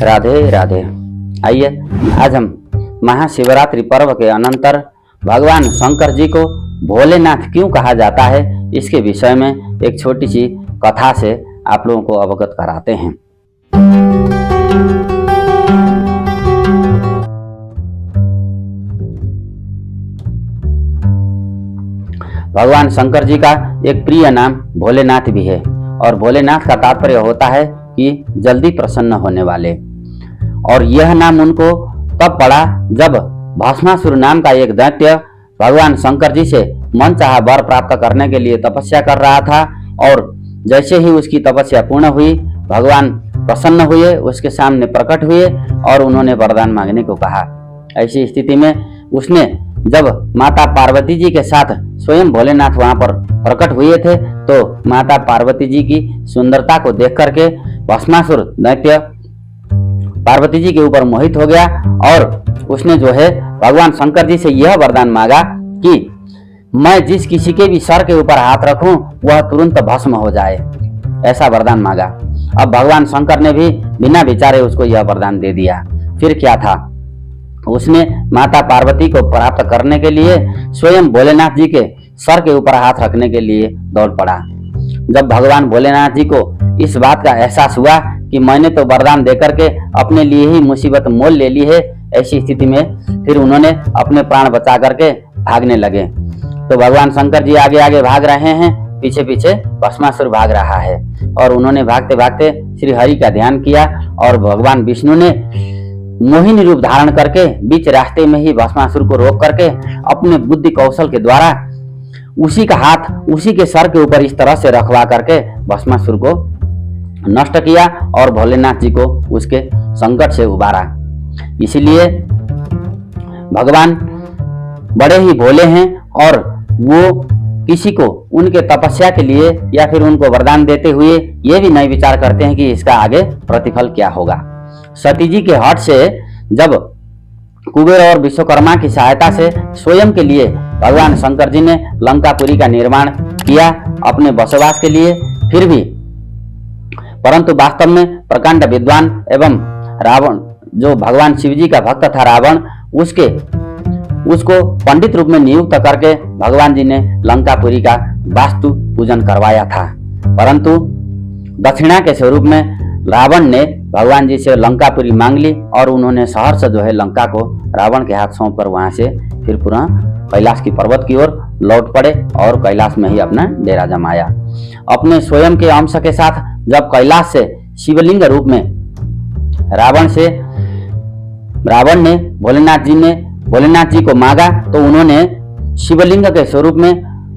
राधे राधे। आइए आज हम महाशिवरात्रि पर्व के अनंतर भगवान शंकर जी को भोलेनाथ क्यों कहा जाता है, इसके विषय में एक छोटी सी कथा से आप लोगों को अवगत कराते हैं। भगवान शंकर जी का एक प्रिय नाम भोलेनाथ भी है और भोलेनाथ का तात्पर्य होता है कि जल्दी प्रसन्न होने वाले। और यह नाम उनको तब पड़ा जब भस्मासुर नाम का एक दैत्य भगवान शंकर जी से मनचाहा वर प्राप्त करने के लिए तपस्या कर रहा था। और जैसे ही उसकी तपस्या पूर्ण हुई, भगवान प्रसन्न हुए, उसके सामने प्रकट हुए और उन्होंने वरदान मांगने को कहा। ऐसी स्थिति में उसने जब माता पार्वती जी के साथ स्वयं भोलेनाथ वहां पर प्रकट हुए थे, तो माता पार्वती जी की सुंदरता को देख करके भस्मासुर दैत्य पार्वती जी के ऊपर मोहित हो गया और उसने जो है भगवान शंकर जी से यह वरदान मांगा कि मैं जिस किसी के भी सर के ऊपर हाथ रखूं वह तुरंत भस्म हो जाए। ऐसा वरदान मांगा। अब भगवान शंकर ने भी बिना विचारे उसको यह वरदान दे दिया। फिर क्या था, उसने माता पार्वती को प्राप्त करने के लिए स्वयं भोलेनाथ जी के सर के ऊपर हाथ रखने के लिए दौड़ पड़ा। जब भगवान भोलेनाथ जी को इस बात का एहसास हुआ कि मैंने तो वरदान देकर के अपने लिए ही मुसीबत मोल ले ली है, ऐसी स्थिति में फिर उन्होंने अपने प्राण बचा करके भागने लगे। तो भगवान शंकर जी आगे आगे भाग रहे हैं, पीछे पीछे भस्मासुर भाग रहा है। और उन्होंने भागते भागते श्री हरि का ध्यान किया और भगवान विष्णु ने मोहिनी रूप धारण करके बीच रास्ते में ही भस्मासुर को रोक करके अपने बुद्धि कौशल के द्वारा उसी का हाथ उसी के सर के ऊपर इस तरह से रखवा करके भस्मासुर को नष्ट किया और भोलेनाथ जी को उसके संकट से उबारा। इसीलिए भगवान बड़े ही भोले हैं और वो किसी को उनके तपस्या के लिए या फिर उनको वरदान देते हुए ये भी नहीं विचार करते हैं कि इसका आगे प्रतिफल क्या होगा। सती जी के हट से जब कुबेर और विश्वकर्मा की सहायता से स्वयं के लिए भगवान शंकर जी ने लंकापुरी का निर्माण किया अपने बसवास के लिए, फिर भी परंतु वास्तव में प्रकांड विद्वान एवं रावण जो भगवान शिव जी का भक्त था रावण, उसको पंडित रूप में नियुक्त करके भगवान जी ने लंकापुरी का वास्तु पूजन करवाया था। परंतु दक्षिणा के स्वरूप में रावण ने भगवान जी से लंकापुरी मांग ली और उन्होंने सहर्ष जो है लंका को रावण के हाथ सौंप कर वहां से फिर पुनः कैलाश की पर्वत की ओर लौट पड़े और कैलाश में ही अपना डेरा जमाया। अपने स्वयं के अंश के साथ जब कैलाश से शिवलिंग रूप में रावण ने भोलेनाथ जी को मांगा, तो उन्होंने शिवलिंग के स्वरूप में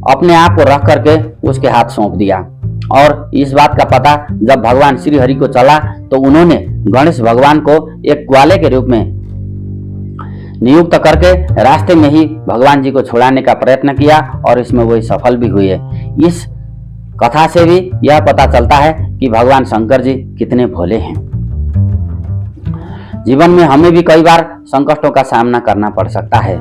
अपने आप को रख करके उसके हाथ सौंप दिया। और इस बात का पता जब भगवान श्री हरि को चला, तो उन्होंने गणेश भगवान को एक ग्वाले के रूप में नियुक्त करके रास्ते में ही भगवान जी को छुड़ाने का प्रयत्न किया और इसमें वही सफल भी हुए। इस कथा से भी यह पता चलता है कि भगवान शंकर जी कितने भोले हैं। जीवन में हमें भी कई बार संकटों का सामना करना पड़ सकता है।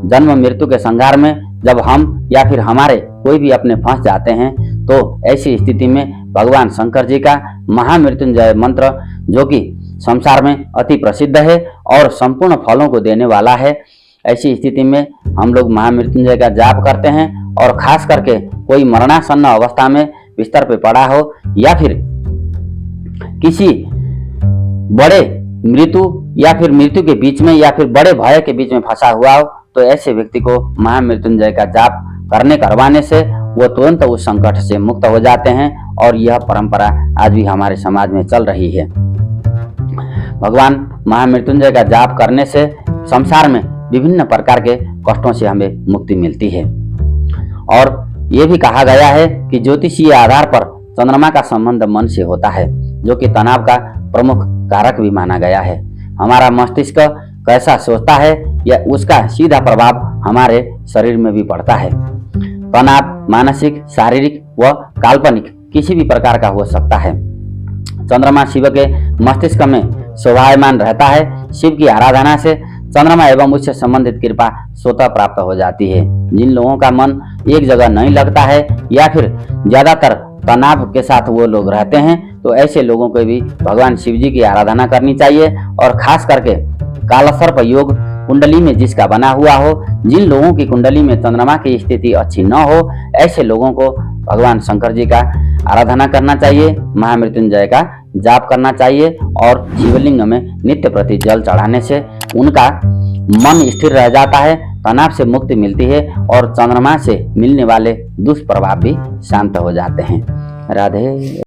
जन्म मृत्यु के संघार में जब हम या फिर हमारे कोई भी अपने फंस जाते हैं, तो ऐसी स्थिति में भगवान शंकर जी का महामृत्युंजय मंत्र, जो कि संसार में अति प्रसिद्ध है और संपूर्ण फलों को देने वाला है, ऐसी स्थिति में हम लोग महामृत्युंजय का जाप करते हैं। और खास करके कोई मरणासन्न अवस्था में बिस्तर पे पड़ा हो या फिर किसी बड़े मृत्यु या फिर मृत्यु के बीच में या फिर बड़े भय के बीच में फंसा हुआ हो, तो ऐसे व्यक्ति को महामृत्युंजय का जाप करवाने से वो तुरंत उस संकट से मुक्त हो जाते हैं। और यह परंपरा आज भी हमारे समाज में चल रही है। भगवान महामृत्युंजय का जाप करने से संसार में विभिन्न प्रकार के कष्टों से हमें मुक्ति मिलती है। और ये भी कहा गया है कि ज्योतिषीय आधार पर चंद्रमा का संबंध मन से होता है, जो कि तनाव का प्रमुख कारक भी माना गया है। हमारा मस्तिष्क कैसा सोचता है या उसका सीधा प्रभाव हमारे शरीर में भी पड़ता है। तनाव मानसिक, शारीरिक व काल्पनिक किसी भी प्रकार का हो सकता है। चंद्रमा शिव के मस्तिष्क में शोभायमान रहता है। शिव की आराधना से चंद्रमा एवं उससे संबंधित कृपा स्वतः प्राप्त हो जाती है। जिन लोगों का मन एक जगह नहीं लगता है या फिर ज्यादातर तनाव के साथ वो लोग रहते हैं, तो ऐसे लोगों को भी भगवान शिव जी की आराधना करनी चाहिए। और खास करके कालसर्प योग कुंडली में जिसका बना हुआ हो, जिन लोगों की कुंडली में चंद्रमा की स्थिति अच्छी न हो, ऐसे लोगों को भगवान शंकर जी का आराधना करना चाहिए, महामृत्युंजय का जाप करना चाहिए और शिवलिंग में नित्य प्रति जल चढ़ाने से उनका मन स्थिर रह जाता है, तनाव से मुक्ति मिलती है और चंद्रमा से मिलने वाले दुष्प्रभाव भी शांत हो जाते हैं। राधे।